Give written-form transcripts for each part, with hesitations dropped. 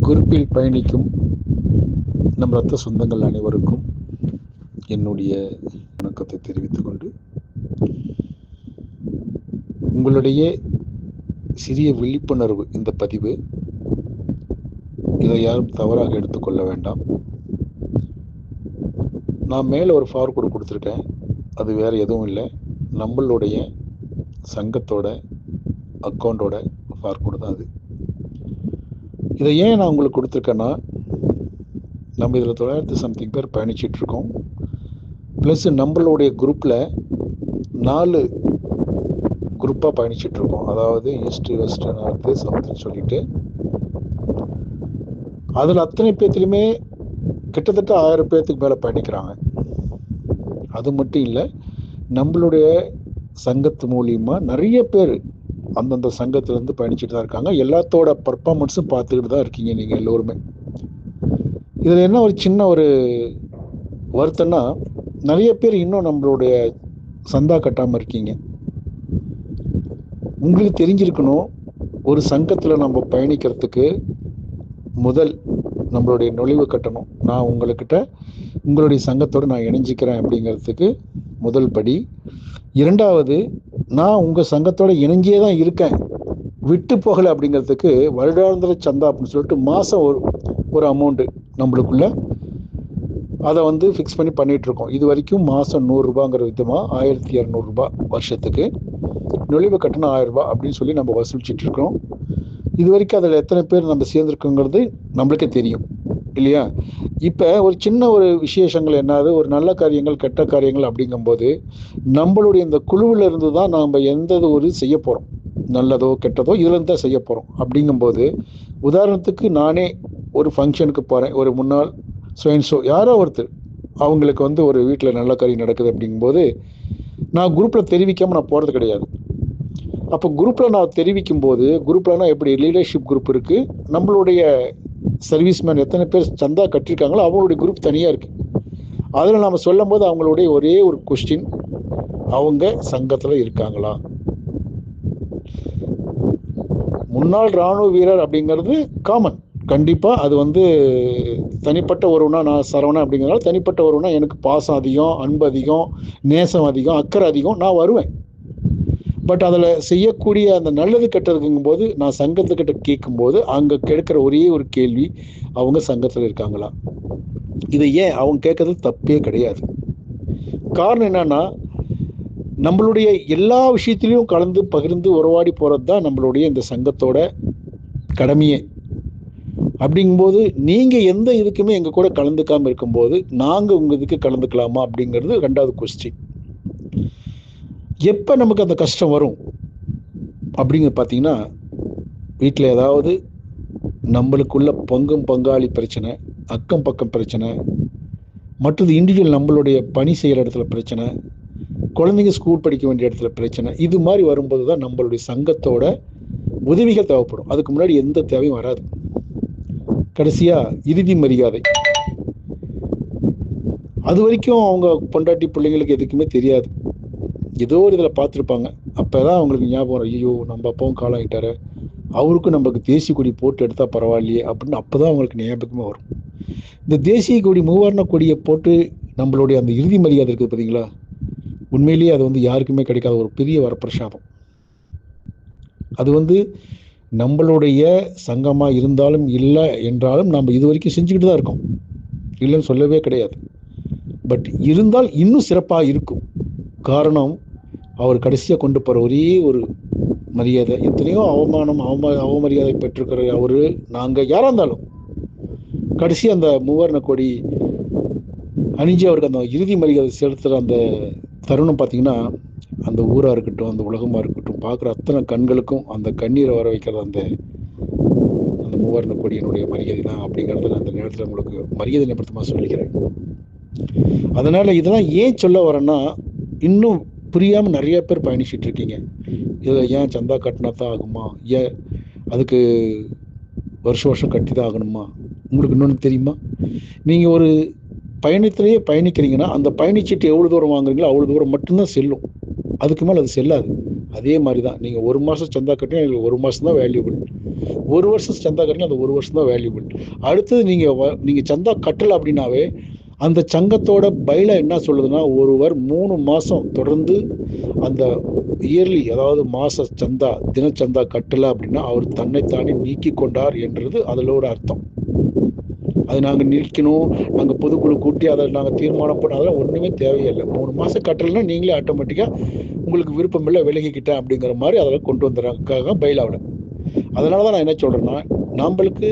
குரூப்பில் பயணிக்கும் நம் ரத்த சொந்தங்கள் அனைவருக்கும் என்னுடைய வணக்கத்தை தெரிவித்துக் கொண்டு, உங்களுடைய சிறிய விழிப்புணர்வு இந்த பதிவு, இதை யாரும் தவறாக எடுத்துக்கொள்ள வேண்டாம். நான் மேலே ஒரு ஃபார்வர்டு கொடுத்துருக்கேன். அது வேறு எதுவும் இல்லை, நம்மளுடைய சங்கத்தோட அக்கௌண்ட்டோட ஃபார்வர்டு தான் அது. இதை ஏன் நான் உங்களுக்கு கொடுத்துருக்கேன்னா, நம்ம இதில் 900 சம்திங் பேர் பயணிச்சிட்ருக்கோம். ப்ளஸ் நம்மளுடைய குரூப்பில் 4 குரூப்பாக பயணிச்சிட்ருக்கோம். அதாவது ஈஸ்ட்டு, வெஸ்ட்டு, நார்த்து, சவுத்துன்னு சொல்லிட்டு, அதில் அத்தனை பேர்த்துலையுமே கிட்டத்தட்ட 1000 பேர்த்துக்கு மேலே பயணிக்கிறாங்க. அது மட்டும் இல்லை, நம்மளுடைய சங்கத்து மூலியமாக நிறைய பேர் அந்தந்த சங்கத்திலேருந்து பயணிச்சுட்டு தான் இருக்காங்க. எல்லாத்தோட பர்ஃபார்மன்ஸும் பார்த்துக்கிட்டு தான் இருக்கீங்க நீங்கள் எல்லோருமே. இதில் என்ன ஒரு சின்ன ஒரு வருத்தம்னா, நிறைய பேர் இன்னும் நம்மளுடைய சந்தா கட்டாமல் இருக்கீங்க. உங்களுக்கு தெரிஞ்சிருக்கணும், ஒரு சங்கத்தில் நம்ம பயணிக்கிறதுக்கு முதல் நம்மளுடைய நுழைவு கட்டணம். நான் உங்களுடைய சங்கத்தோடு நான் இணைஞ்சிக்கிறேன் அப்படிங்கிறதுக்கு முதல் படி. இரண்டாவது, நான் உங்கள் சங்கத்தோட இணைஞ்சே தான் இருக்கேன், விட்டு போகலை அப்படிங்கிறதுக்கு வருடாந்திர சந்தா அப்படின்னு சொல்லிட்டு மாதம் ஒரு அமௌண்ட்டு நம்மளுக்குள்ள அதை ஃபிக்ஸ் பண்ணிகிட்ருக்கோம். இது வரைக்கும் மாதம் 100 ரூபாங்கிற விதமாக 1200 ரூபாய் வருஷத்துக்கு, நுழைவு கட்டணம் 1000 ரூபாய் அப்படின்னு சொல்லி நம்ம வசூலிச்சிட்ருக்கோம். இது வரைக்கும் அதில் எத்தனை பேர் நம்ம சேர்ந்துருக்கோங்கிறது நம்மளுக்கே தெரியும் இல்லையா? இப்போ ஒரு சின்ன ஒரு விசேஷங்கள் என்னது, ஒரு நல்ல காரியங்கள் கெட்ட காரியங்கள் அப்படிங்கும்போது நம்மளுடைய இந்த குழுவில் இருந்து தான் நாம் எந்த ஒரு செய்ய போகிறோம், நல்லதோ கெட்டதோ இதுலேருந்து தான் செய்ய போகிறோம். அப்படிங்கும்போது உதாரணத்துக்கு நானே ஒரு ஃபங்க்ஷனுக்கு போகிறேன், ஒரு முன்னாள் ஸ்வயன்ஷோ யாரோ ஒருத்தர் அவங்களுக்கு ஒரு வீட்டில் நல்ல காரியம் நடக்குது அப்படிங்கும்போது நான் குரூப்பில் தெரிவிக்காமல் நான் போகிறது கிடையாது. அப்போ குரூப்பில் நான் தெரிவிக்கும் போது, குரூப்லனா எப்படி லீடர்ஷிப் குரூப் இருக்குது, நம்மளுடைய சர்வீஸ்மேன் எத்தனை பேர் சந்தா கட்டியிருக்காங்களோ அவங்களுடைய குரூப் தனியாக இருக்குது. அதில் நாம் சொல்லும் போது அவங்களுடைய ஒரே ஒரு கொஸ்டின், அவங்க சங்கத்தில் இருக்காங்களா? முன்னாள் இராணுவ வீரர் அப்படிங்கிறது காமன், கண்டிப்பாக அது தனிப்பட்ட ஒருவனா, நான் சரவணன் அப்படிங்கிறனால தனிப்பட்ட ஒருவனா எனக்கு பாசம் அதிகம், அன்பு அதிகம், நேசம் அதிகம், அக்கறை அதிகம், நான் வருவேன். பட் அதில் செய்யக்கூடிய அந்த நல்லது கெட்டதுங்கும் போது நான் சங்கத்துக்கிட்ட கேட்கும்போது அங்கே கேட்குற ஒரே ஒரு கேள்வி, அவங்க சங்கத்தில் இருக்காங்களா? இதை ஏன் அவங்க கேட்கறது தப்பே கிடையாது. காரணம் என்னன்னா, நம்மளுடைய எல்லா விஷயத்திலையும் கலந்து பகிர்ந்து உறவாடி போகிறது தான் நம்மளுடைய இந்த சங்கத்தோட கடமையே. அப்படிங்கும்போது நீங்கள் எந்த இதுக்குமே எங்கள் கூட கலந்துக்காமல் இருக்கும்போது நாங்கள் உங்கள் இதுக்கு கலந்துக்கலாமா அப்படிங்கிறது 2வது கொஸ்டின். எப்போ நமக்கு அந்த கஷ்டம் வரும் அப்படிங்க பார்த்தீங்கன்னா, வீட்டில் ஏதாவது நம்மளுக்குள்ள பங்கும் பங்காளி பிரச்சனை, அக்கம் பக்கம் பிரச்சனை, மற்றது இண்டிவிஜுவல் நம்மளுடைய பணி செய்கிற இடத்துல பிரச்சனை, குழந்தைங்க ஸ்கூல் படிக்க வேண்டிய இடத்துல பிரச்சனை, இது மாதிரி வரும்போது தான் நம்மளுடைய சங்கத்தோட உதவிகள் தேவைப்படும். அதுக்கு முன்னாடி எந்த தேவையும் வராது. கடைசியாக இறுதி மரியாதை, அது வரைக்கும் அவங்க பொண்டாட்டி பிள்ளைங்களுக்கு எதுக்குமே தெரியாது. ஏதோ ஒரு இதில் பார்த்துருப்பாங்க. அப்போ தான் அவங்களுக்கு ஞாபகம் வரும், ஐயோ நம்ம அப்பாவும் காலம் ஆகிட்டாரு, அவருக்கும் நமக்கு தேசிய கொடி போட்டு எடுத்தால் பரவாயில்லையே அப்படின்னு அப்போ தான் அவங்களுக்கு ஞாபகமே வரும். இந்த தேசிய கொடி, மூவர்ண கொடியை போட்டு நம்மளுடைய அந்த இறுதி மரியாதை இருக்குது பார்த்தீங்களா, உண்மையிலேயே அது யாருக்குமே கிடைக்காத ஒரு பெரிய வரப்பிரசாதம். அது நம்மளுடைய சங்கமாக இருந்தாலும் இல்லை என்றாலும் நம்ம இது வரைக்கும் செஞ்சுக்கிட்டு தான் இருக்கோம், இல்லைன்னு சொல்லவே கிடையாது. பட் இருந்தால் இன்னும் சிறப்பாக இருக்கும். காரணம், அவர் கடைசியாக கொண்டு போகிற ஒரே ஒரு மரியாதை. எத்தனையோ அவமரியாதை பெற்றிருக்கிற அவர், நாங்கள் யாராக இருந்தாலும் கடைசி அந்த மூவர்ண கொடி அணிஞ்சு அவருக்கு அந்த இறுதி மரியாதை செலுத்துகிற அந்த தருணம் பார்த்தீங்கன்னா, அந்த ஊராக இருக்கட்டும், அந்த உலகமாக இருக்கட்டும், பார்க்குற அத்தனை கண்களுக்கும் அந்த கண்ணீரை வர வைக்கிறது அந்த மூவர்ண கொடியினுடைய மரியாதை தான் அப்படிங்கிறத நான் அந்த நேரத்தில் உங்களுக்கு மரியாதை நிமித்தமாக சொல்லிக்கிறேன். அதனால் இதெல்லாம் ஏன் சொல்ல வரேன்னா, இன்னும் புரியாமல் நிறைய பேர் பயணிச்சுட்டு இருக்கீங்க. இதில் ஏன் சந்தா கட்டினா தான் ஆகுமா, ஏன் அதுக்கு வருஷம் கட்டி தான் ஆகணுமா? உங்களுக்கு இன்னொன்று தெரியுமா, நீங்கள் ஒரு பயணத்திலேயே பயணிக்கிறீங்கன்னா அந்த பயணிச்சீட்டு எவ்வளோ தூரம் வாங்குறீங்களோ அவ்வளோ தூரம் மட்டும்தான் செல்லும், அதுக்கு மேலே அது செல்லாது. அதே மாதிரி தான் நீங்கள் 1 மாதம் சந்தா கட்டினா எங்களுக்கு 1 மாதம் தான் வேல்யூபிள், 1 வருஷம் சந்தா கட்டினா அந்த 1 வருஷம் தான் வேல்யூபிள். அடுத்தது நீங்கள் சந்தா கட்டலை அப்படின்னாவே அந்த சங்கத்தோட பைல என்ன சொல்லுதுன்னா, ஒருவர் 3 மாதம் தொடர்ந்து அந்த இயர்லி, அதாவது மாச சந்தா தினச்சந்தா கட்டலை அப்படின்னா அவர் தன்னைத்தானே நீக்கி கொண்டார் என்றது அதில் ஒரு அர்த்தம். அது நாங்கள் நிற்கணும், நாங்கள் பொதுக்குழு கூட்டி அதை நாங்கள் தீர்மானம் பண்ண, அதெல்லாம் ஒன்றுமே தேவையில்லை. 3 மாதம் கட்டலைன்னா நீங்களே ஆட்டோமேட்டிக்காக உங்களுக்கு விருப்பம் இல்லை விலகிக்கிட்டேன் அப்படிங்கிற மாதிரி அதில் கொண்டு வந்துடுறாங்க பைலாவில். அதனால தான் நான் என்ன சொல்கிறேன்னா, நம்மளுக்கு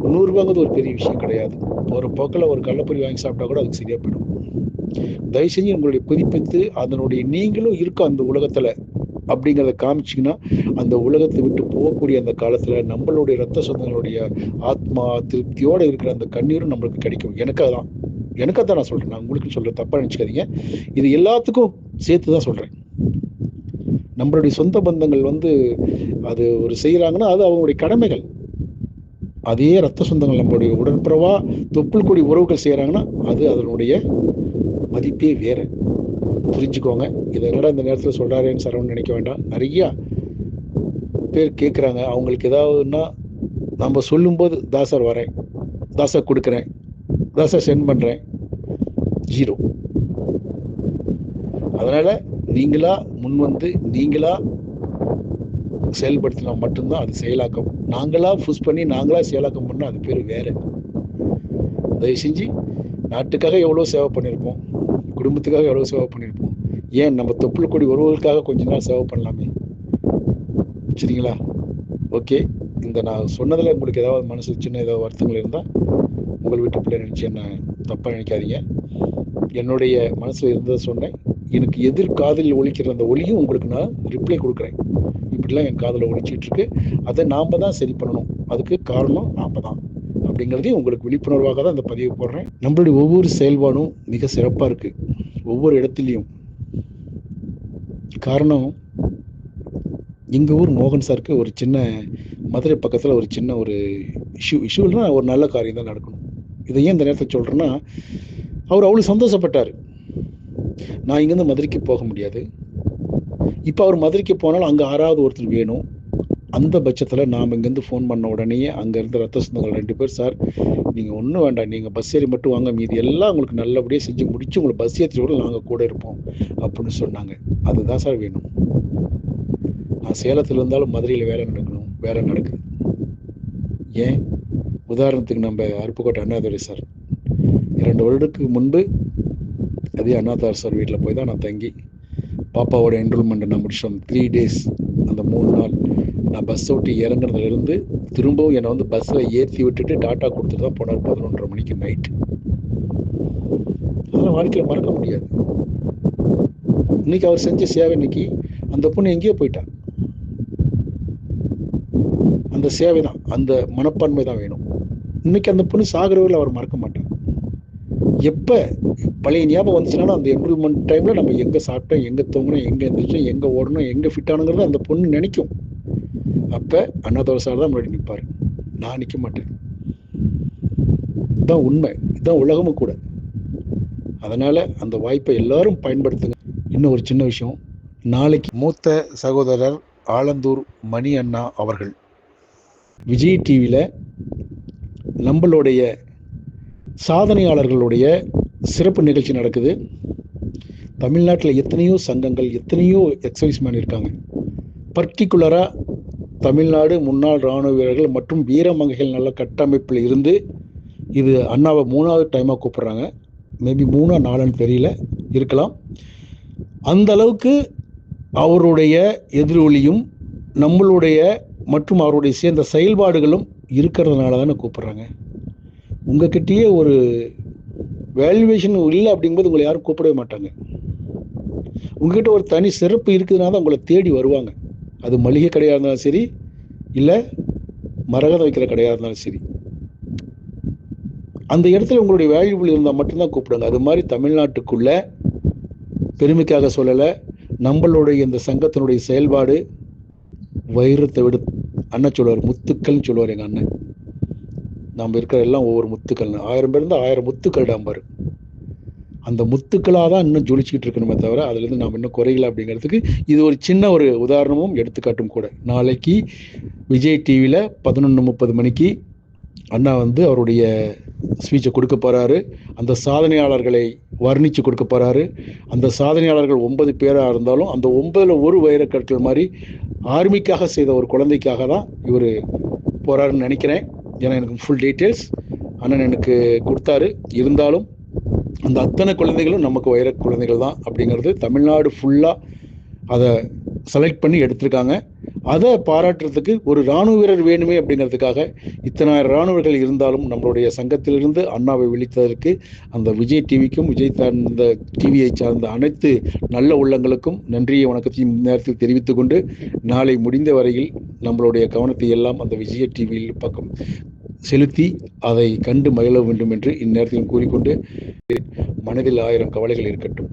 100 ரூபாங்கிறது ஒரு பெரிய விஷயம் கிடையாது. ஒரு போக்கில் ஒரு கள்ளப்பொரி வாங்கி சாப்பிட்டா கூட அதுக்கு சரியாக போயிடும். தயவு செஞ்சு உங்களுடைய புதுப்பித்து அதனுடைய நீங்களும் இருக்கும் அந்த உலகத்தில் அப்படிங்கிறத காமிச்சிங்கன்னா, அந்த உலகத்தை விட்டு போகக்கூடிய அந்த காலத்தில் நம்மளுடைய ரத்த சொந்தங்களுடைய ஆத்மா திருப்தியோடு இருக்கிற அந்த கண்ணீரும் நம்மளுக்கு கிடைக்கும். எனக்காக தான் நான் சொல்கிறேன், நான் உங்களுக்கு சொல்கிறேன், தப்பாக நினச்சிக்காதீங்க. இது எல்லாத்துக்கும் சேர்த்து தான் சொல்கிறேன். நம்மளுடைய சொந்த பந்தங்கள் அது ஒரு செய்கிறாங்கன்னா அது அவங்களுடைய கடமைகள். அதே ரத்த சொந்தங்கள் நம்மளுடைய உடன்பிறவா தொப்புள் கொடி உறவுகள் செய்கிறாங்கன்னா அது அதனுடைய மதிப்பே வேறு. புரிஞ்சுக்கோங்க. இதை என்னடா இந்த நேரத்தில் சொல்கிறாரேன்னு சரவணன் நினைக்க வேண்டாம். நிறையா பேர் கேட்குறாங்க, அவங்களுக்கு ஏதாவதுன்னா நம்ம சொல்லும்போது தாசர் வரேன், தாசர் கொடுக்குறேன், தாசர் சென்ட் பண்ணுறேன், 0. அதனால் நீங்களா நீங்களா செயல்படுத்தினா மட்டும்தான் அது செயலாக்கம். நாங்களா புஷ் பண்ணி நாங்களா செயலாக்கம் பண்ணால் அது பேர் வேறு. தயவு செஞ்சு நாட்டுக்காக எவ்வளோ சேவை பண்ணியிருப்போம், குடும்பத்துக்காக எவ்வளோ சேவை பண்ணியிருப்போம், ஏன் நம்ம தொப்புள் கொடி உறவுகளுக்காக கொஞ்ச நாள் சேவை பண்ணலாமே. சரிங்களா? ஓகே. இந்த நான் சொன்னதில் உங்களுக்கு ஏதாவது மனசு சின்ன ஏதாவது வருத்தங்கள் இருந்தால் உங்கள் வீட்டு பிள்ளை நினச்சி என்ன தப்பாக நினைக்காதீங்க. என்னுடைய மனசில் இருந்ததை சொன்னேன். எனக்கு எதிர்காதில் ஒலிக்கிற அந்த ஒலியும் உங்களுக்கு நான் ரிப்ளை கொடுக்குறேன். இப்படிலாம் என் காதில் ஒலிச்சிட்ருக்கு, அதை நாம் தான் சரி பண்ணணும், அதுக்கு காரணம் நாம் தான் அப்படிங்கிறதையும் உங்களுக்கு விழிப்புணர்வாக தான் இந்த பதிவு போடுறேன். நம்மளுடைய ஒவ்வொரு செயல்பாடும் மிக சிறப்பாக இருக்குது ஒவ்வொரு இடத்துலையும். காரணம், எங்கள் ஊர் மோகன் சாருக்கு ஒரு சின்ன மதுரை பக்கத்தில் ஒரு சின்ன ஒரு இஷ்யூனா ஒரு நல்ல காரியம் தான் நடக்கணும். இதை ஏன் இந்த நேரத்தில் சொல்கிறேன்னா, அவர் அவ்வளோ சந்தோஷப்பட்டார். நான் இங்கேருந்து மதுரைக்கு போக முடியாது, இப்போ அவர் மதுரைக்கு போனாலும் அங்கே யாராவது ஒருத்தர் வேணும். அந்த பட்சத்தில் நாம் இங்கேருந்து ஃபோன் பண்ண உடனேயே அங்கே இருந்த ரத்த சொந்தங்கள் 2 பேர், சார் நீங்கள் ஒன்றும் வேண்டாம், நீங்கள் பஸ் ஏறி மட்டும் வாங்க, மீதி எல்லாம் உங்களுக்கு நல்லபடியாக செஞ்சு முடிச்சு உங்களை பஸ் ஏற்றி கூட நாங்கள் கூட இருப்போம் அப்படின்னு சொன்னாங்க. அதுதான் சார் வேணும். நான் சேலத்தில் இருந்தாலும் மதுரையில் வேலை நடக்குது. ஏன்? உதாரணத்துக்கு நம்ம அருப்புக்கோட்டை அண்ணாதுரை சார் 2 வருடத்துக்கு முன்பு அதே அண்ணாதார் சார் வீட்டில் போய் தான் நான் தங்கி பாப்பாவோட என்ரோல்மெண்ட்டை நான் முடிச்சோம். 3 days. அந்த 3 நாள் நான் பஸ் விட்டு இறங்குறதுலேருந்து திரும்பவும் என்னை பஸ்ஸில் ஏற்றி விட்டுட்டு டாட்டா கொடுத்துட்டு தான் போனார் 11:30 மணிக்கு நைட்டு. அதெல்லாம் வாழ்க்கையில் மறக்க முடியாது. இன்னைக்கு அவர் செஞ்ச சேவை, இன்னைக்கு அந்த பொண்ணு எங்கேயோ போயிட்டா. அந்த சேவை தான், அந்த மனப்பான்மை தான் வேணும். இன்னைக்கு அந்த பொண்ணு சாகிறவர்கள் அவர் மறக்க மாட்டார். எப்போ பழைய ஞாபகம் வந்துச்சுன்னா அந்த இம்ப்ரூவ்மெண்ட் டைமில் நம்ம எங்கே சாப்பிட்டோம், எங்கே தூங்கணும், எங்கே எழுந்திரிச்சோம், எங்கே ஓடணும், எங்கே ஃபிட் ஆனுங்கிறத அந்த பொண்ணு நினைக்கும். அப்போ அண்ணாதுரை சார் தான் முன்னாடி நிற்பார், நான் நிற்க மாட்டேன். இதுதான் உண்மை, இதுதான் உலகமும் கூட. அதனால் அந்த வாய்ப்பை எல்லாரும் பயன்படுத்துங்க. இன்னும் ஒரு சின்ன விஷயம், நாளைக்கு மூத்த சகோதரர் ஆலந்தூர் மணி அண்ணா அவர்கள் விஜய் டிவியில் நம்மளுடைய சாதனையாளர்களுடைய சிறப்பு நிகழ்ச்சி நடக்குது. தமிழ்நாட்டில் எத்தனையோ சங்கங்கள், எத்தனையோ எக்ஸைஸ் மேன் இருக்காங்க. பர்டிகுலராக தமிழ்நாடு முன்னாள் இராணுவ வீரர்கள் மற்றும் வீரமங்கைகள் நல்ல கட்டமைப்பில் இருந்து இது அண்ணாவை 3வது டைமாக கூப்பிட்றாங்க. மேபி 3 or 4 தெரியல, இருக்கலாம். அந்த அளவுக்கு அவருடைய எதிரொலியும் நம்மளுடைய மற்றும் அவருடைய சேர்ந்த செயல்பாடுகளும் இருக்கிறதுனால தானே கூப்பிட்றாங்க. உங்ககிட்டயே ஒரு வேல்யூவேஷன் இல்லை அப்படிங்கும்போது உங்களை யாரும் கூப்பிடவே மாட்டாங்க. உங்ககிட்ட ஒரு தனி சிறப்பு இருக்குதுனால தான் உங்களை தேடி வருவாங்க. அது மளிகை கடையாக இருந்தாலும் சரி, இல்லை மரகதம் வைக்கிற கடையாக இருந்தாலும் சரி, அந்த இடத்துல உங்களுடைய வேல்யூபிள் இருந்தால் மட்டும்தான் கூப்பிடுங்க. அது மாதிரி தமிழ்நாட்டுக்குள்ள பெருமைக்காக சொல்லலை, நம்மளுடைய இந்த சங்கத்தினுடைய செயல்பாடு வைரத்தை விட அண்ணன் சொல்லுவார், முத்துக்கள்னு சொல்லுவார் எங்கள் அண்ணன். நம்ம இருக்கிற எல்லாம் ஒவ்வொரு முத்துக்கள், 1000 பேர் இருந்தால் 1000 முத்துக்கள் டாம்பார். அந்த முத்துக்களாக தான் இன்னும் ஜொலிச்சுக்கிட்டு இருக்கணுமே தவிர அதுலேருந்து நாம் இன்னும் குறையல அப்படிங்கிறதுக்கு இது ஒரு சின்ன ஒரு உதாரணமும் எடுத்துக்காட்டும் கூட. நாளைக்கு விஜய் டிவியில் 11:30 மணிக்கு அண்ணா வந்து அவருடைய ஸ்பீச்சை கொடுக்க போகிறாரு. அந்த சாதனையாளர்களை வர்ணித்து கொடுக்க போகிறாரு. அந்த சாதனையாளர்கள் 9 பேராக இருந்தாலும் அந்த 9ல் ஒரு வைரக்கற்கள் மாதிரி ஆர்மிக்காக செய்த ஒரு குழந்தைக்காக தான் இவர் போகிறாருன்னு நினைக்கிறேன். ஏன்னா எனக்கு ஃபுல் டீட்டெயில்ஸ் அண்ணன் எனக்கு கொடுத்தாரு. இருந்தாலும் அந்த அத்தனை குழந்தைகளும் நமக்கு வைர குழந்தைகள் தான் அப்படிங்கிறது தமிழ்நாடு ஃபுல்லாக அதை செலக்ட் பண்ணி எடுத்திருக்காங்க. அதை பாராட்டுறதுக்கு ஒரு இராணுவ வீரர் வேணுமே அப்படிங்கிறதுக்காக இத்தனாயிரம் இராணுவர்கள் இருந்தாலும் நம்மளுடைய சங்கத்திலிருந்து அண்ணாவை விழித்ததற்கு அந்த விஜய் டிவிக்கும் விஜய் சார்ந்த டிவியை சார்ந்த அனைத்து நல்ல உள்ளங்களுக்கும் நன்றியை வணக்கத்தையும் நேரத்தில் தெரிவித்துக் கொண்டு நாளை முடிந்த வரையில் நம்மளுடைய கவனத்தை எல்லாம் அந்த விஜய் டிவியில் பக்கம் செலுத்தி அதை கண்டு மகிழ வேண்டும் என்று இந்நேரத்திலும் கூறிக்கொண்டு மனதில் 1000 கவலைகள் இருக்கட்டும்,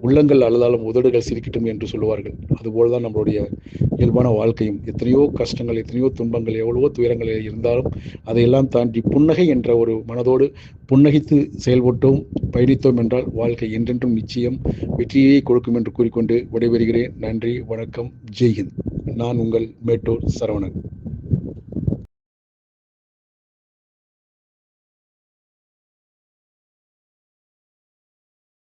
உள்ளங்கள் அழுதாலும் உதடுகள் சிரிக்கட்டும் என்று சொல்லுவார்கள். அதுபோல்தான் நம்மளுடைய இயல்பான வாழ்க்கையும். எத்தனையோ கஷ்டங்கள், எத்தனையோ துன்பங்கள், எவ்வளவோ துயரங்கள் இருந்தாலும் அதையெல்லாம் தாண்டி புன்னகை என்ற ஒரு மனதோடு புன்னகைத்து செயல்பட்டோம், பயணித்தோம் என்றால் வாழ்க்கை என்றென்றும் நிச்சயம் வெற்றியை கொடுக்கும் என்று கூறிக்கொண்டு விடைபெறுகிறேன். நன்றி, வணக்கம், ஜெய்ஹிந்த். நான் உங்கள் மேட்டூர் சரவணன்.